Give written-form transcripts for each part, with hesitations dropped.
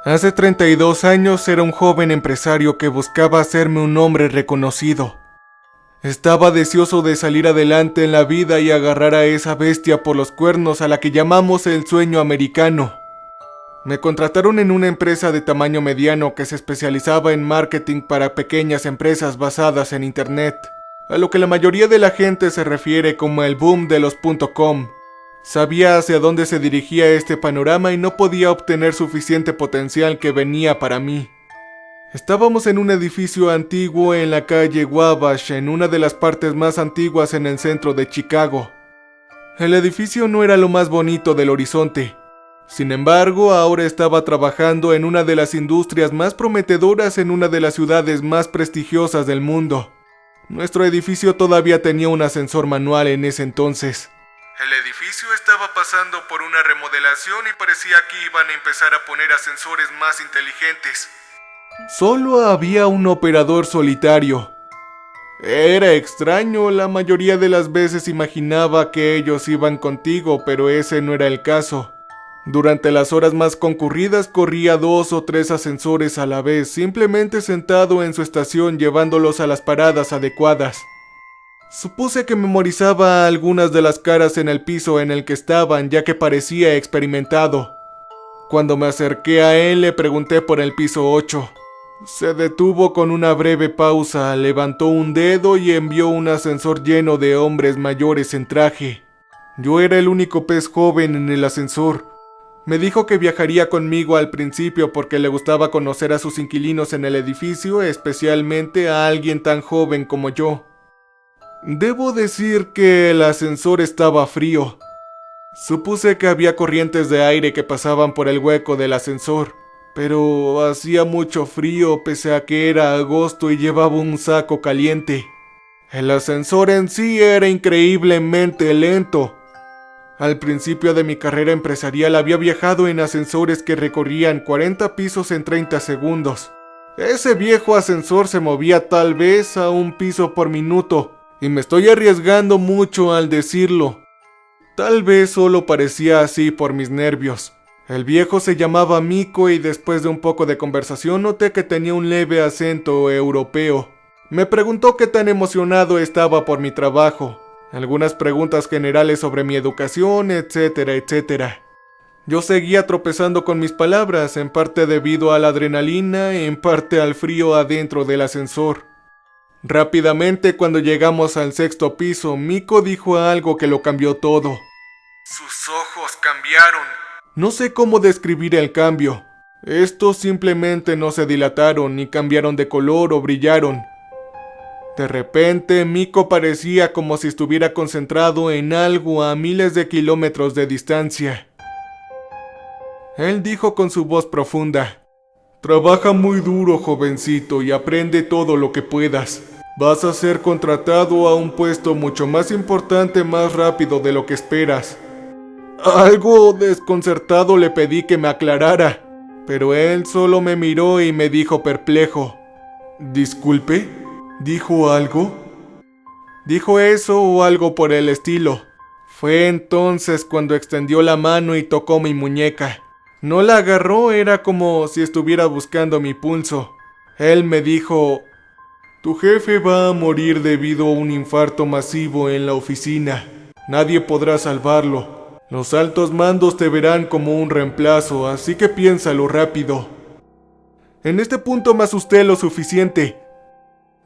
Hace 32 años era un joven empresario que buscaba hacerme un nombre reconocido. Estaba deseoso de salir adelante en la vida y agarrar a esa bestia por los cuernos a la que llamamos el sueño americano. Me contrataron en una empresa de tamaño mediano que se especializaba en marketing para pequeñas empresas basadas en internet, a lo que la mayoría de la gente se refiere como el boom de los .com. Sabía hacia dónde se dirigía este panorama y no podía obtener suficiente potencial que venía para mí. Estábamos en un edificio antiguo en la calle Wabash, en una de las partes más antiguas en el centro de Chicago. El edificio no era lo más bonito del horizonte. Sin embargo, ahora estaba trabajando en una de las industrias más prometedoras en una de las ciudades más prestigiosas del mundo. Nuestro edificio todavía tenía un ascensor manual en ese entonces. El edificio estaba pasando por una remodelación y parecía que iban a empezar a poner ascensores más inteligentes. Solo había un operador solitario. Era extraño, la mayoría de las veces imaginaba que ellos iban contigo, pero ese no era el caso. Durante las horas más concurridas corría 2 o 3 ascensores a la vez, simplemente sentado en su estación llevándolos a las paradas adecuadas. Supuse que memorizaba algunas de las caras en el piso en el que estaban, ya que parecía experimentado. Cuando me acerqué a él le pregunté por el piso 8. Se detuvo con una breve pausa, levantó un dedo y envió un ascensor lleno de hombres mayores en traje. Yo era el único pez joven en el ascensor. Me dijo que viajaría conmigo al principio porque le gustaba conocer a sus inquilinos en el edificio, especialmente a alguien tan joven como yo. Debo decir que el ascensor estaba frío. Supuse que había corrientes de aire que pasaban por el hueco del ascensor, pero hacía mucho frío pese a que era agosto y llevaba un saco caliente. El ascensor en sí era increíblemente lento. Al principio de mi carrera empresarial había viajado en ascensores que recorrían 40 pisos en 30 segundos. Ese viejo ascensor se movía tal vez a 1 piso por minuto. Y me estoy arriesgando mucho al decirlo. Tal vez solo parecía así por mis nervios. El viejo se llamaba Miko y después de un poco de conversación noté que tenía un leve acento europeo. Me preguntó qué tan emocionado estaba por mi trabajo. Algunas preguntas generales sobre mi educación, etcétera, etcétera. Yo seguía tropezando con mis palabras, en parte debido a la adrenalina, en parte al frío adentro del ascensor. Rápidamente, cuando llegamos al 6º piso, Miko dijo algo que lo cambió todo. Sus ojos cambiaron. No sé cómo describir el cambio. Estos simplemente no se dilataron, ni cambiaron de color o brillaron. De repente, Miko parecía como si estuviera concentrado en algo a miles de kilómetros de distancia. Él dijo con su voz profunda: Trabaja muy duro, jovencito, y aprende todo lo que puedas. Vas a ser contratado a un puesto mucho más importante más rápido de lo que esperas. Algo desconcertado le pedí que me aclarara, pero él solo me miró y me dijo perplejo: ¿Disculpe? ¿Dijo algo? Dijo eso o algo por el estilo. Fue entonces cuando extendió la mano y tocó mi muñeca. No la agarró, era como si estuviera buscando mi pulso. Él me dijo: Tu jefe va a morir debido a un infarto masivo en la oficina. Nadie podrá salvarlo. Los altos mandos te verán como un reemplazo, así que piénsalo rápido. En este punto me asusté lo suficiente.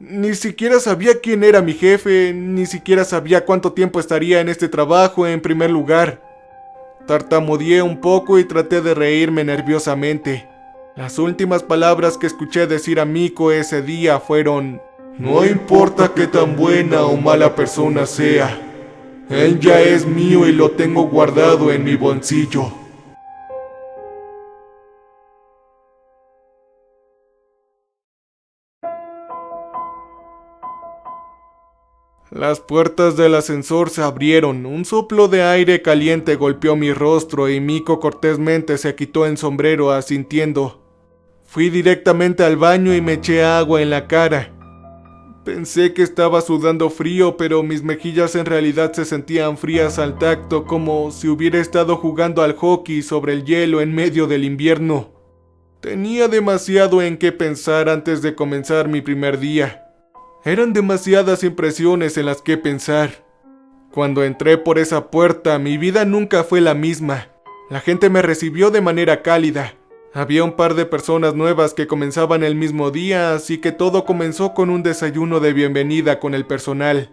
Ni siquiera sabía quién era mi jefe, ni siquiera sabía cuánto tiempo estaría en este trabajo en primer lugar. Tartamudeé un poco y traté de reírme nerviosamente. Las últimas palabras que escuché decir a Miko ese día fueron: No importa qué tan buena o mala persona sea, él ya es mío y lo tengo guardado en mi bolsillo. Las puertas del ascensor se abrieron, un soplo de aire caliente golpeó mi rostro y Miko cortésmente se quitó el sombrero asintiendo. Fui directamente al baño y me eché agua en la cara. Pensé que estaba sudando frío, pero mis mejillas en realidad se sentían frías al tacto, como si hubiera estado jugando al hockey sobre el hielo en medio del invierno. Tenía demasiado en qué pensar antes de comenzar mi primer día. Eran demasiadas impresiones en las que pensar. Cuando entré por esa puerta, mi vida nunca fue la misma. La gente me recibió de manera cálida. Había un par de personas nuevas que comenzaban el mismo día, así que todo comenzó con un desayuno de bienvenida con el personal.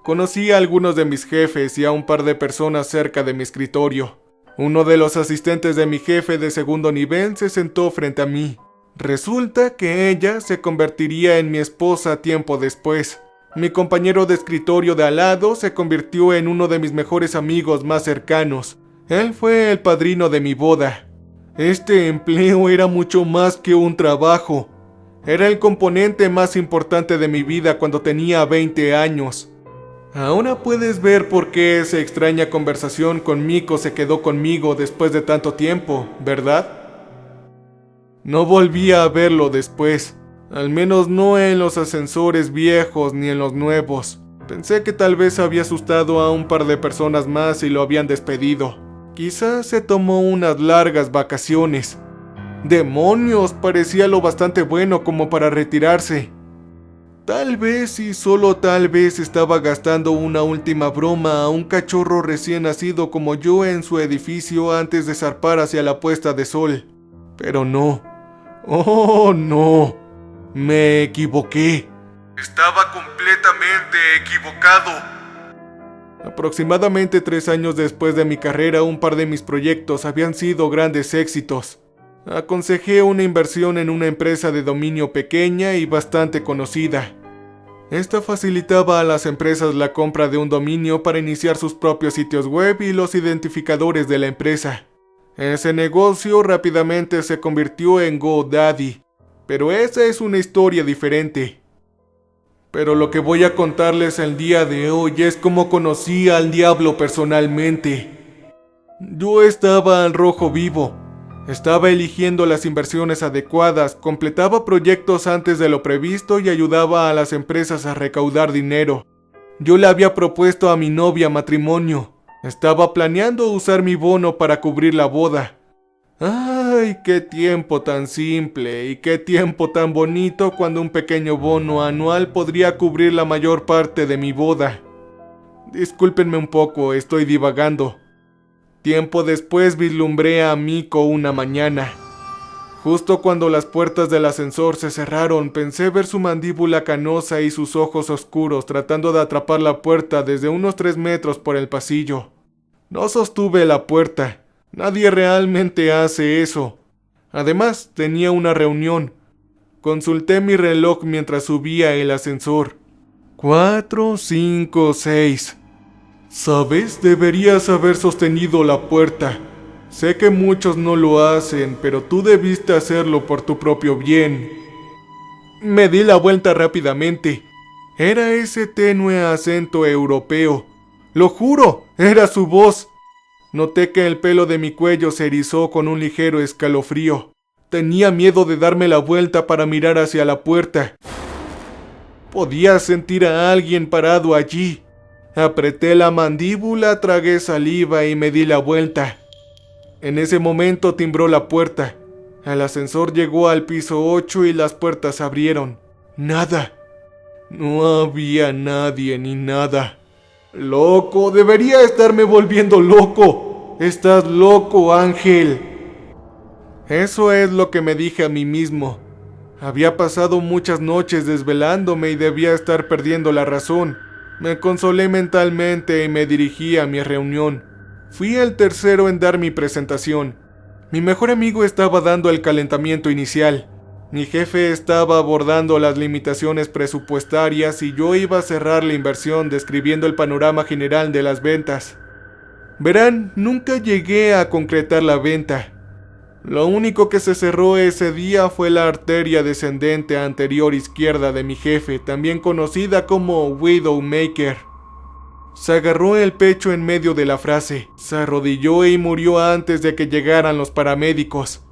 Conocí a algunos de mis jefes y a un par de personas cerca de mi escritorio. Uno de los asistentes de mi jefe de segundo nivel se sentó frente a mí. Resulta que ella se convertiría en mi esposa tiempo después. Mi compañero de escritorio de al lado se convirtió en uno de mis mejores amigos más cercanos. Él fue el padrino de mi boda. Este empleo era mucho más que un trabajo. Era el componente más importante de mi vida cuando tenía 20 años. Ahora puedes ver por qué esa extraña conversación con Miko se quedó conmigo después de tanto tiempo, ¿verdad? No volví a verlo después. Al menos no en los ascensores viejos ni en los nuevos. Pensé que tal vez había asustado a un par de personas más y lo habían despedido. Quizás se tomó unas largas vacaciones. ¡Demonios! Parecía lo bastante bueno como para retirarse. Tal vez y solo tal vez estaba gastando una última broma a un cachorro recién nacido como yo en su edificio antes de zarpar hacia la puesta de sol. Pero no. ¡Oh, no! Me equivoqué. Estaba completamente equivocado. Aproximadamente 3 años después de mi carrera, un par de mis proyectos habían sido grandes éxitos. Aconsejé una inversión en una empresa de dominio pequeña y bastante conocida. Esta facilitaba a las empresas la compra de un dominio para iniciar sus propios sitios web y los identificadores de la empresa. Ese negocio rápidamente se convirtió en GoDaddy. Pero esa es una historia diferente. Pero lo que voy a contarles el día de hoy es cómo conocí al diablo personalmente. Yo estaba al rojo vivo. Estaba eligiendo las inversiones adecuadas, completaba proyectos antes de lo previsto y ayudaba a las empresas a recaudar dinero. Yo le había propuesto a mi novia matrimonio. Estaba planeando usar mi bono para cubrir la boda. ¡Ay, qué tiempo tan simple y qué tiempo tan bonito cuando un pequeño bono anual podría cubrir la mayor parte de mi boda! Discúlpenme un poco, estoy divagando. Tiempo después vislumbré a Miko una mañana. Justo cuando las puertas del ascensor se cerraron, pensé ver su mandíbula canosa y sus ojos oscuros tratando de atrapar la puerta desde unos 3 metros por el pasillo. No sostuve la puerta. Nadie realmente hace eso. Además, tenía una reunión. Consulté mi reloj mientras subía el ascensor. 4, 5, 6. ¿Sabes? Deberías haber sostenido la puerta. Sé que muchos no lo hacen, pero tú debiste hacerlo por tu propio bien. Me di la vuelta rápidamente. Era ese tenue acento europeo. ¡Lo juro! Era su voz. Noté que el pelo de mi cuello se erizó con un ligero escalofrío. Tenía miedo de darme la vuelta para mirar hacia la puerta. Podía sentir a alguien parado allí. Apreté la mandíbula, tragué saliva y me di la vuelta. En ese momento timbró la puerta. El ascensor llegó al piso 8 y las puertas se abrieron. Nada. No había nadie ni nada. ¡Loco! ¡Debería estarme volviendo loco! ¡Estás loco, Ángel! Eso es lo que me dije a mí mismo. Había pasado muchas noches desvelándome y debía estar perdiendo la razón. Me consolé mentalmente y me dirigí a mi reunión. Fui el tercero en dar mi presentación. Mi mejor amigo estaba dando el calentamiento inicial. Mi jefe estaba abordando las limitaciones presupuestarias y yo iba a cerrar la inversión describiendo el panorama general de las ventas. Verán, nunca llegué a concretar la venta. Lo único que se cerró ese día fue la arteria descendente anterior izquierda de mi jefe, también conocida como Widowmaker. Se agarró el pecho en medio de la frase, se arrodilló y murió antes de que llegaran los paramédicos.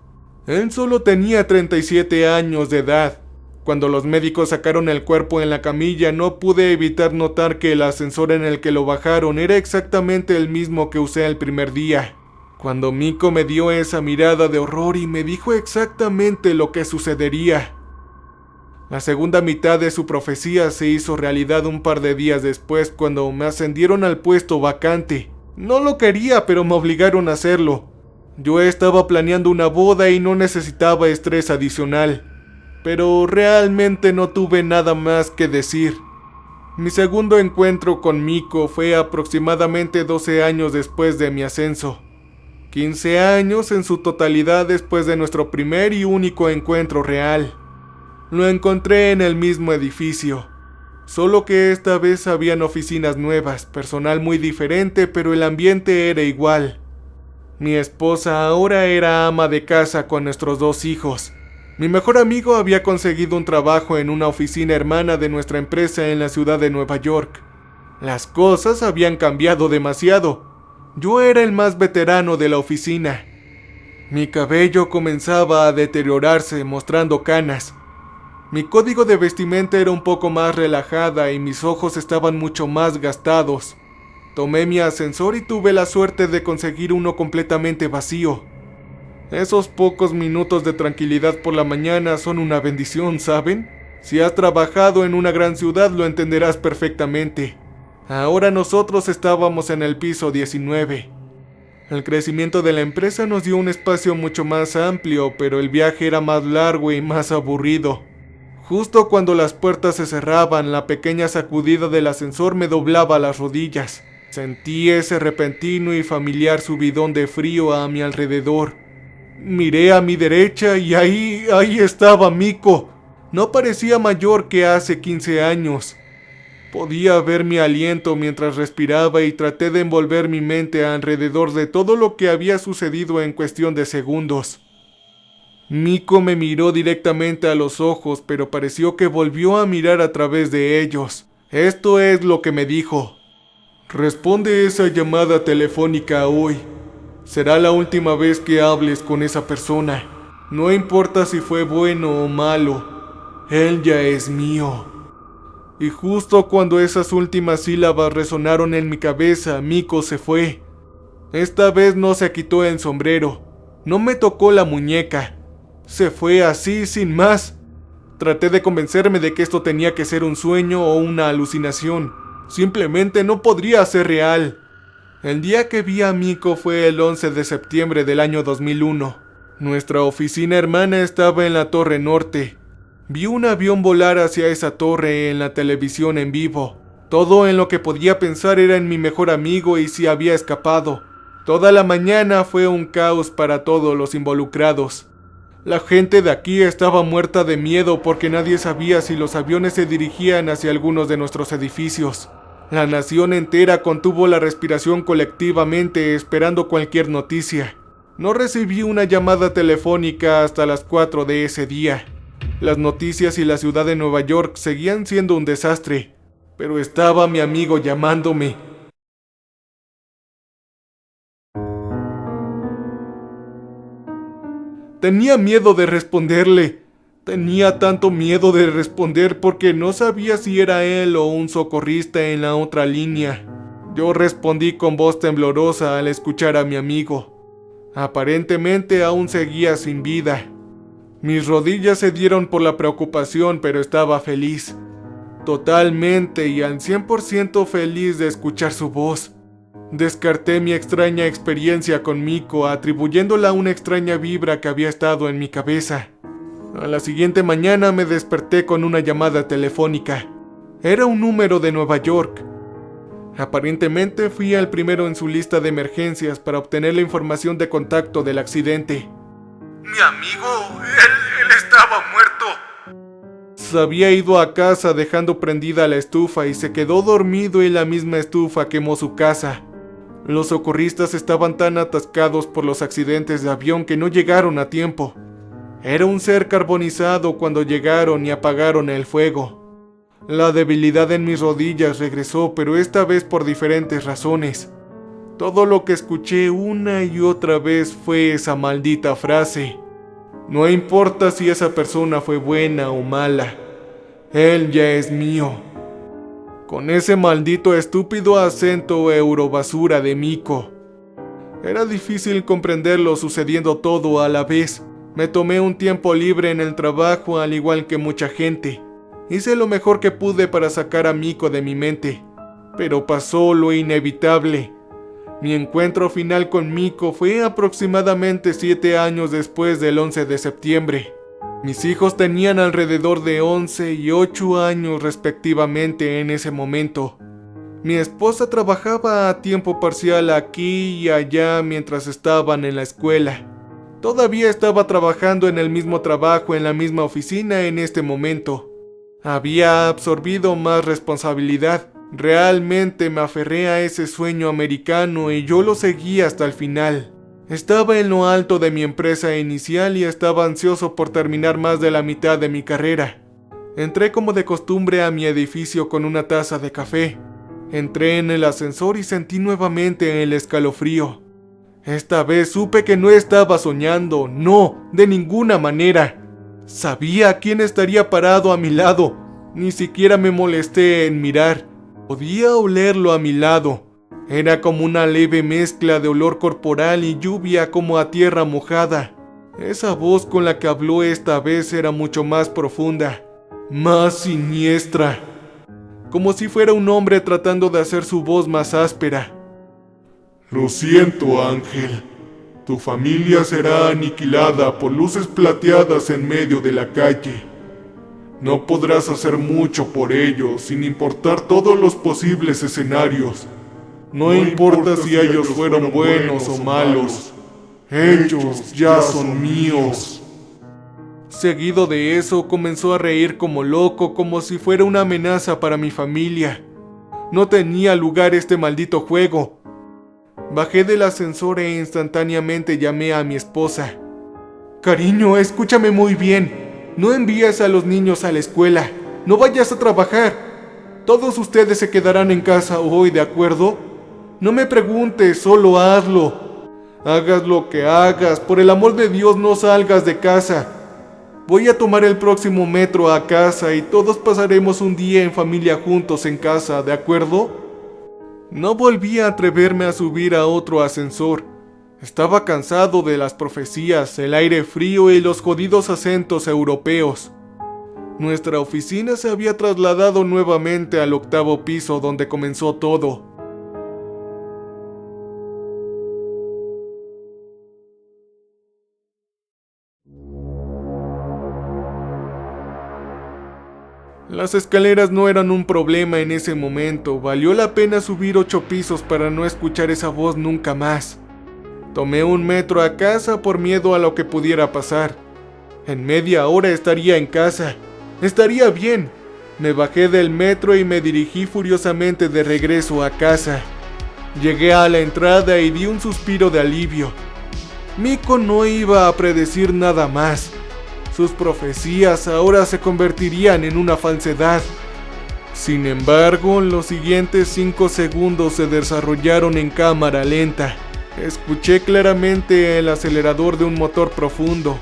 Él solo tenía 37 años de edad. Cuando los médicos sacaron el cuerpo en la camilla, no pude evitar notar que el ascensor en el que lo bajaron era exactamente el mismo que usé el primer día. Cuando Miko me dio esa mirada de horror y me dijo exactamente lo que sucedería. La segunda mitad de su profecía se hizo realidad un par de días después cuando me ascendieron al puesto vacante. No lo quería, pero me obligaron a hacerlo. Yo estaba planeando una boda y no necesitaba estrés adicional, pero realmente no tuve nada más que decir. Mi segundo encuentro con Miko fue aproximadamente 12 años después de mi ascenso. 15 años en su totalidad después de nuestro primer y único encuentro real. Lo encontré en el mismo edificio, solo que esta vez habían oficinas nuevas, personal muy diferente, pero el ambiente era igual. Mi esposa ahora era ama de casa con nuestros 2 hijos. Mi mejor amigo había conseguido un trabajo en una oficina hermana de nuestra empresa en la ciudad de Nueva York. Las cosas habían cambiado demasiado. Yo era el más veterano de la oficina. Mi cabello comenzaba a deteriorarse, mostrando canas. Mi código de vestimenta era un poco más relajada y mis ojos estaban mucho más gastados. Tomé mi ascensor y tuve la suerte de conseguir uno completamente vacío. Esos pocos minutos de tranquilidad por la mañana son una bendición, ¿saben? Si has trabajado en una gran ciudad lo entenderás perfectamente. Ahora nosotros estábamos en el piso 19. El crecimiento de la empresa nos dio un espacio mucho más amplio, pero el viaje era más largo y más aburrido. Justo cuando las puertas se cerraban, la pequeña sacudida del ascensor me doblaba las rodillas. Sentí ese repentino y familiar subidón de frío a mi alrededor. Miré a mi derecha y ahí estaba Miko. No parecía mayor que hace 15 años. Podía ver mi aliento mientras respiraba y traté de envolver mi mente alrededor de todo lo que había sucedido en cuestión de segundos. Miko me miró directamente a los ojos, pero pareció que volvió a mirar a través de ellos. Esto es lo que me dijo. Responde esa llamada telefónica hoy. Será la última vez que hables con esa persona. No importa si fue bueno o malo. Él ya es mío. Y justo cuando esas últimas sílabas resonaron en mi cabeza, Miko se fue. Esta vez no se quitó el sombrero. No me tocó la muñeca. Se fue así, sin más. Traté de convencerme de que esto tenía que ser un sueño o una alucinación. Simplemente no podría ser real. El día que vi a Miko fue el 11 de septiembre del año 2001. Nuestra oficina hermana estaba en la Torre Norte. Vi un avión volar hacia esa torre en la televisión en vivo. Todo en lo que podía pensar era en mi mejor amigo y si había escapado. Toda la mañana fue un caos para todos los involucrados. La gente de aquí estaba muerta de miedo porque nadie sabía si los aviones se dirigían hacia algunos de nuestros edificios. La nación entera contuvo la respiración colectivamente esperando cualquier noticia. No recibí una llamada telefónica hasta las 4 de ese día. Las noticias y la ciudad de Nueva York seguían siendo un desastre, pero estaba mi amigo llamándome. Tenía miedo de responderle. Tenía tanto miedo de responder porque no sabía si era él o un socorrista en la otra línea. Yo respondí con voz temblorosa al escuchar a mi amigo. Aparentemente aún seguía sin vida. Mis rodillas cedieron por la preocupación, pero estaba feliz. Totalmente y al 100% feliz de escuchar su voz. Descarté mi extraña experiencia con Miko, atribuyéndola a una extraña vibra que había estado en mi cabeza. A la siguiente mañana me desperté con una llamada telefónica. Era un número de Nueva York. Aparentemente fui el primero en su lista de emergencias para obtener la información de contacto del accidente. Mi amigo, él estaba muerto. Se había ido a casa dejando prendida la estufa y se quedó dormido y la misma estufa quemó su casa. Los socorristas estaban tan atascados por los accidentes de avión que no llegaron a tiempo. Era un ser carbonizado cuando llegaron y apagaron el fuego. La debilidad en mis rodillas regresó, pero esta vez por diferentes razones. Todo lo que escuché una y otra vez fue esa maldita frase. No importa si esa persona fue buena o mala, él ya es mío. Con ese maldito estúpido acento eurobasura de Miko. Era difícil comprenderlo sucediendo todo a la vez. Me tomé un tiempo libre en el trabajo al igual que mucha gente. Hice lo mejor que pude para sacar a Miko de mi mente. Pero pasó lo inevitable. Mi encuentro final con Miko fue aproximadamente 7 años después del 11 de septiembre. Mis hijos tenían alrededor de 11 y 8 años respectivamente en ese momento. Mi esposa trabajaba a tiempo parcial aquí y allá mientras estaban en la escuela. Todavía estaba trabajando en el mismo trabajo en la misma oficina en este momento. Había absorbido más responsabilidad. Realmente me aferré a ese sueño americano y yo lo seguí hasta el final. Estaba en lo alto de mi empresa inicial y estaba ansioso por terminar más de la mitad de mi carrera. Entré como de costumbre a mi edificio con una taza de café. Entré en el ascensor y sentí nuevamente el escalofrío. Esta vez supe que no estaba soñando, no, de ninguna manera. Sabía quién estaría parado a mi lado, ni siquiera me molesté en mirar. Podía olerlo a mi lado. Era como una leve mezcla de olor corporal y lluvia como a tierra mojada. Esa voz con la que habló esta vez era mucho más profunda, más siniestra. Como si fuera un hombre tratando de hacer su voz más áspera. Lo siento, Ángel. Tu familia será aniquilada por luces plateadas en medio de la calle. No podrás hacer mucho por ello, sin importar todos los posibles escenarios. No importa si ellos fueron buenos o malos. Ellos ya son míos. Seguido de eso, comenzó a reír como loco, como si fuera una amenaza para mi familia. No tenía lugar este maldito juego. Bajé del ascensor e instantáneamente llamé a mi esposa. Cariño, escúchame muy bien. No envíes a los niños a la escuela. No vayas a trabajar. Todos ustedes se quedarán en casa hoy, ¿de acuerdo? No me preguntes, solo hazlo. Hagas lo que hagas, por el amor de Dios no salgas de casa. Voy a tomar el próximo metro a casa y todos pasaremos un día en familia juntos en casa, ¿de acuerdo? No volví a atreverme a subir a otro ascensor. Estaba cansado de las profecías, el aire frío y los jodidos acentos europeos. Nuestra oficina se había trasladado nuevamente al 8º piso donde comenzó todo. Las escaleras no eran un problema en ese momento, valió la pena subir 8 pisos para no escuchar esa voz nunca más. Tomé un metro a casa por miedo a lo que pudiera pasar. En media hora estaría en casa. Estaría bien. Me bajé del metro y me dirigí furiosamente de regreso a casa. Llegué a la entrada y di un suspiro de alivio. Miko no iba a predecir nada más. Sus profecías ahora se convertirían en una falsedad. Sin embargo, los siguientes 5 segundos se desarrollaron en cámara lenta. Escuché claramente el acelerador de un motor profundo.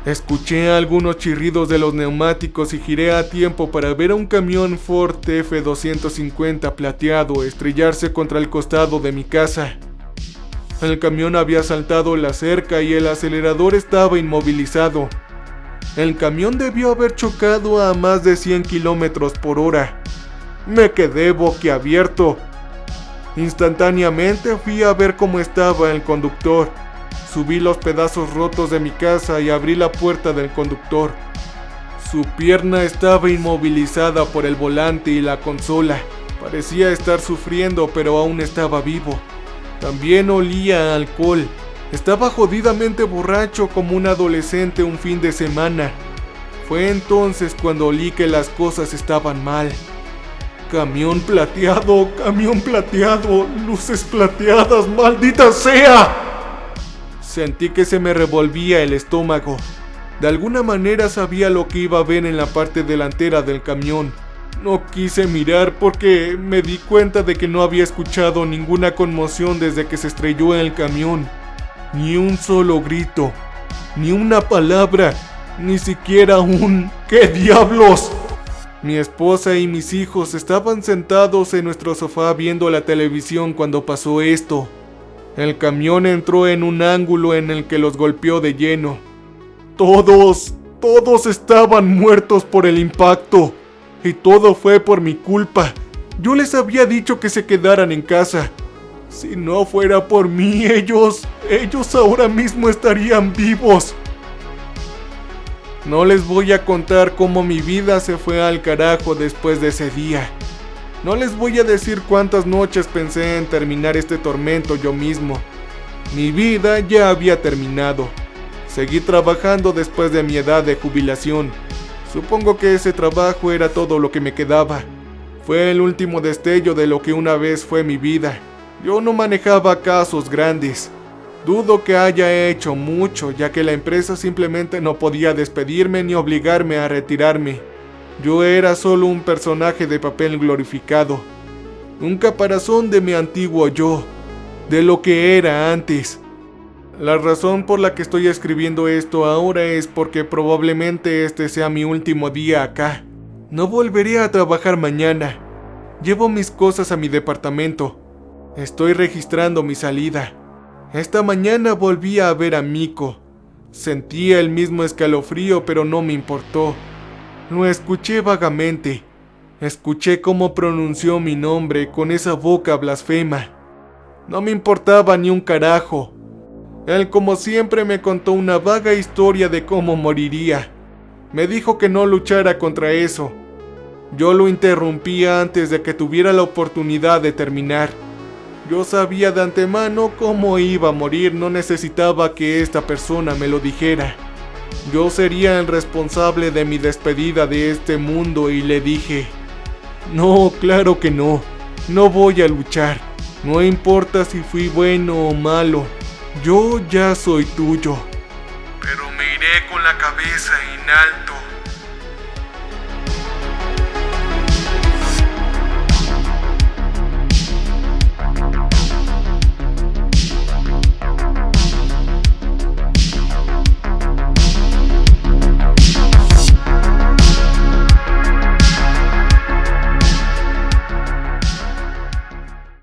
Escuché algunos chirridos de los neumáticos y giré a tiempo para ver a un camión Ford F-250 plateado estrellarse contra el costado de mi casa. El camión había saltado la cerca y el acelerador estaba inmovilizado. El camión debió haber chocado a más de 100 kilómetros por hora. Me quedé boquiabierto. Instantáneamente fui a ver cómo estaba el conductor. Subí los pedazos rotos de mi casa y abrí la puerta del conductor. Su pierna estaba inmovilizada por el volante y la consola. Parecía estar sufriendo, pero aún estaba vivo. También olía a alcohol. Estaba jodidamente borracho como un adolescente un fin de semana. Fue entonces cuando olí que las cosas estaban mal. Camión plateado, luces plateadas, ¡maldita sea! Sentí que se me revolvía el estómago. De alguna manera sabía lo que iba a ver en la parte delantera del camión. No quise mirar porque me di cuenta de que no había escuchado ninguna conmoción desde que se estrelló en el camión. Ni un solo grito, ni una palabra, ni siquiera un ¿qué diablos? Mi esposa y mis hijos estaban sentados en nuestro sofá viendo la televisión cuando pasó esto. El camión entró en un ángulo en el que los golpeó de lleno. Todos estaban muertos por el impacto. Y todo fue por mi culpa. Yo les había dicho que se quedaran en casa. Si no fuera por mí, ellos ahora mismo estarían vivos. No les voy a contar cómo mi vida se fue al carajo después de ese día. No les voy a decir cuántas noches pensé en terminar este tormento yo mismo. Mi vida ya había terminado. Seguí trabajando después de mi edad de jubilación. Supongo que ese trabajo era todo lo que me quedaba. Fue el último destello de lo que una vez fue mi vida. Yo no manejaba casos grandes. Dudo que haya hecho mucho, ya que la empresa simplemente no podía despedirme ni obligarme a retirarme. Yo era solo un personaje de papel glorificado. Un caparazón de mi antiguo yo, de lo que era antes. La razón por la que estoy escribiendo esto ahora es porque probablemente este sea mi último día acá. No volveré a trabajar mañana. Llevo mis cosas a mi departamento. Estoy registrando mi salida. Esta mañana volví a ver a Miko. Sentía el mismo escalofrío, pero no me importó. Lo escuché vagamente. Escuché cómo pronunció mi nombre con esa boca blasfema. No me importaba ni un carajo. Él, como siempre, me contó una vaga historia de cómo moriría. Me dijo que no luchara contra eso. Yo lo interrumpí antes de que tuviera la oportunidad de terminar. Yo sabía de antemano cómo iba a morir, no necesitaba que esta persona me lo dijera. Yo sería el responsable de mi despedida de este mundo y le dije: no, claro que no, no voy a luchar. No importa si fui bueno o malo, yo ya soy tuyo. Pero me iré con la cabeza en alto.